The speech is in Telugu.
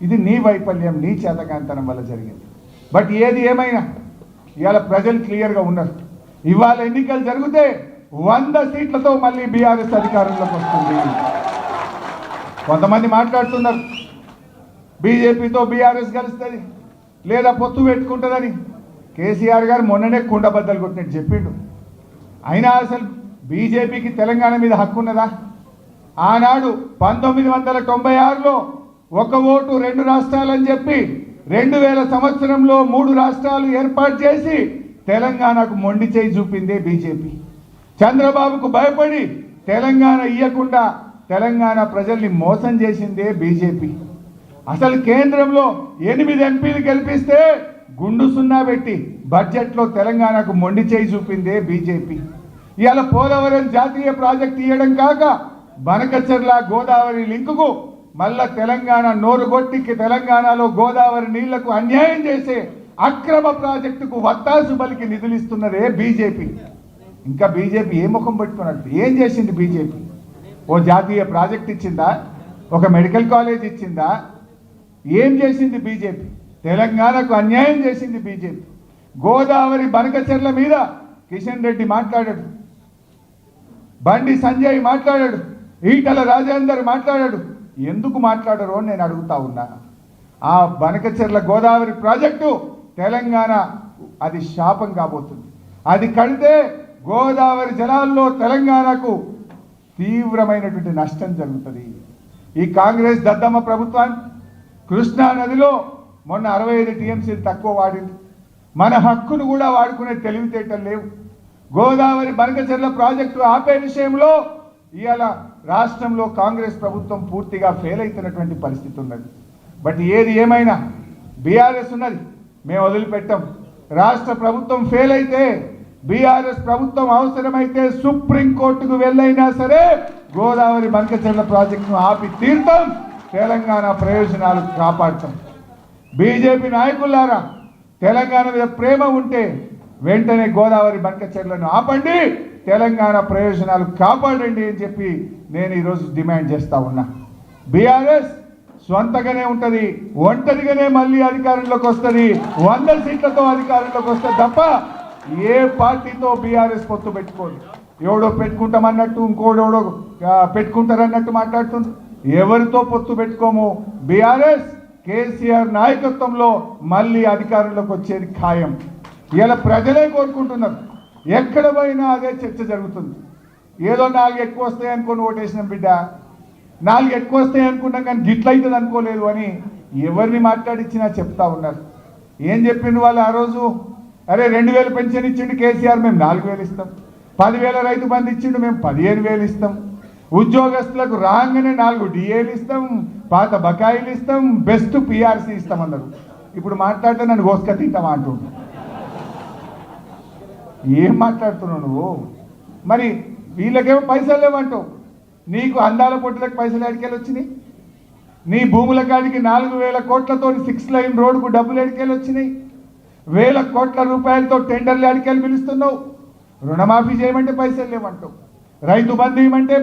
ఇది నీ వైఫల్యం, నీ చేతకాంతనం వల్ల జరిగింది. బట్ ఏది ఏమైనా ఇవాళ ప్రజలు క్లియర్గా ఉన్నారు. ఇవాళ ఎన్నికలు జరిగితే 100 సీట్లతో మళ్ళీ బీఆర్ఎస్ అధికారంలోకి వస్తుంది. కొంతమంది మాట్లాడుతున్నారు బీజేపీతో బీఆర్ఎస్ కలుస్తుంది లేదా పొత్తు పెట్టుకుంటుందని. కేసీఆర్ గారు మొన్ననే కుండబద్దలు కొట్టినట్టు చెప్పిండు. అయినా అసలు బీజేపీకి తెలంగాణ మీద హక్కు ఉన్నదా? ఆనాడు 1996లో 1 ఓటు 2 రాష్ట్రాలని చెప్పి 2000 సంవత్సరంలో 3 రాష్ట్రాలు ఏర్పాటు చేసి తెలంగాణకు మొండి చేయి చూపిందే బీజేపీ. చంద్రబాబుకు భయపడి తెలంగాణ ఇయ్యకుండా తెలంగాణ ప్రజల్ని మోసం చేసిందే బీజేపీ. అసలు కేంద్రంలో 8 ఎంపీలు గెలిపిస్తే గుండు సున్నా పెట్టి బడ్జెట్లో తెలంగాణకు మొండి చేయి చూపిందే బీజేపీ. ఇవాళ పోలవరం జాతీయ ప్రాజెక్టు ఇవ్వడం కాక బనకచెర్ల గోదావరి లింకుకు మళ్ళా తెలంగాణ నోరుగొట్టికి తెలంగాణలో గోదావరి నీళ్లకు అన్యాయం చేసే అక్రమ ప్రాజెక్టుకు వత్తాసు బలికి నిధులు ఇస్తున్నదే బీజేపీ. ఇంకా బీజేపీ ఏ ముఖం పెట్టుకున్నట్టు ఏం చేసింది బీజేపీ? ఓ జాతీయ ప్రాజెక్ట్ ఇచ్చిందా? ఒక మెడికల్ కాలేజ్ ఇచ్చిందా? ఏం చేసింది బీజేపీ? తెలంగాణకు అన్యాయం చేసింది బీజేపీ. గోదావరి బనకచెర్ల మీద కిషన్ రెడ్డి మాట్లాడాడు, బండి సంజయ్ మాట్లాడాడు, ఈటల రాజేందర్ మాట్లాడాడు. ఎందుకు మాట్లాడరు అని నేను అడుగుతా ఉన్నా. ఆ బనకచెర్ల గోదావరి ప్రాజెక్టు తెలంగాణ అది శాపం కాబోతుంది. అది కడితే గోదావరి జలాల్లో తెలంగాణకు తీవ్రమైనటువంటి నష్టం జరుగుతుంది. ఈ కాంగ్రెస్ దద్దమ్మ ప్రభుత్వం కృష్ణా నదిలో మొన్న 65 టీఎంసీలు తక్కువ వాడింది. మన హక్కును కూడా వాడుకునే తెలివితేటలు లేవు. గోదావరి బనకచెర్ల ప్రాజెక్టు ఆపే విషయంలో ఇవాళ రాష్ట్రంలో కాంగ్రెస్ ప్రభుత్వం పూర్తిగా ఫెయిల్ అవుతున్నటువంటి పరిస్థితి ఉన్నది. బట్ ఏది ఏమైనా బీఆర్ఎస్ ఉన్నది, మేము వదిలిపెట్టాం. రాష్ట్ర ప్రభుత్వం ఫెయిల్ అయితే బీఆర్ఎస్ ప్రభుత్వం అవసరమైతే సుప్రీంకోర్టుకు వెళ్ళైనా సరే గోదావరి బనకచెర్ల ప్రాజెక్టును ఆపి తీర్థం, తెలంగాణ ప్రయోజనాలు కాపాడతాం. బీజేపీ నాయకులారా, తెలంగాణ మీద ప్రేమ ఉంటే వెంటనే గోదావరి బనకచెర్లను ఆపండి, తెలంగాణ ప్రయోజనాలు కాపాడండి అని చెప్పి నేను ఈరోజు డిమాండ్ చేస్తా ఉన్నా. బీఆర్ఎస్ స్వంతగానే ఉంటుంది, ఒంటరిగానే మళ్ళీ అధికారంలోకి వస్తుంది, 100 సీట్లతో అధికారంలోకి వస్తుంది తప్ప ఏ పార్టీతో బీఆర్ఎస్ పొత్తు పెట్టుకోదు. ఎవడో పెట్టుకుంటామన్నట్టు ఇంకోడెవడో పెట్టుకుంటారన్నట్టు మాట్లాడుతుంది. ఎవరితో పొత్తు పెట్టుకోము. బీఆర్ఎస్ కేసీఆర్ నాయకత్వంలో మళ్ళీ అధికారంలోకి వచ్చేది ఖాయం. ఇలా ప్రజలే కోరుకుంటున్నారు. ఎక్కడ పోయినా అదే చర్చ జరుగుతుంది. ఏదో 4 ఎక్కువ వస్తాయి అనుకుని ఓటేసినాం బిడ్డ, 4 ఎక్కువ వస్తాయి అనుకున్నాం కానీ గిట్లయితుంది అనుకోలేదు అని ఎవరిని మాట్లాడించినా చెప్తా ఉన్నారు. ఏం చెప్పిండు వాళ్ళు ఆ రోజు? అరే 2000 పెన్షన్ ఇచ్చిండు కేసీఆర్, మేము 4000 ఇస్తాం. 10,000 రైతు బంధు ఇచ్చిండు, మేము 15,000 ఇస్తాం. ఉద్యోగస్తులకు రాగానే 4 డిఏలు ఇస్తాం, పాత బకాయిలు ఇస్తాం, బెస్ట్ పిఆర్సీ ఇస్తామన్నారు. ఇప్పుడు మాట్లాడితే నన్ను గోసుక తింటామా అంటుండు. ఏం మాట్లాడుతున్నావు నువ్వు? మరి వీళ్ళకేమో పైసలు లేవంటావు. నీకు అందాల పొట్టులకు పైసలు ఎడికెళ్ళి వచ్చినాయి? నీ భూముల కాడికి 4,000 కోట్లతో 6 లైన్ రోడ్డుకు డబ్బులు ఎడికెళ్ళి వచ్చినాయి? 1,000 కోట్ల రూపాయలతో టెండర్లు ఎడికెళ్ళి పిలుస్తున్నావు. రుణమాఫీ చేయమంటే పైసలు లేవంటావు, రైతు బంధు ఇవ్వమంటే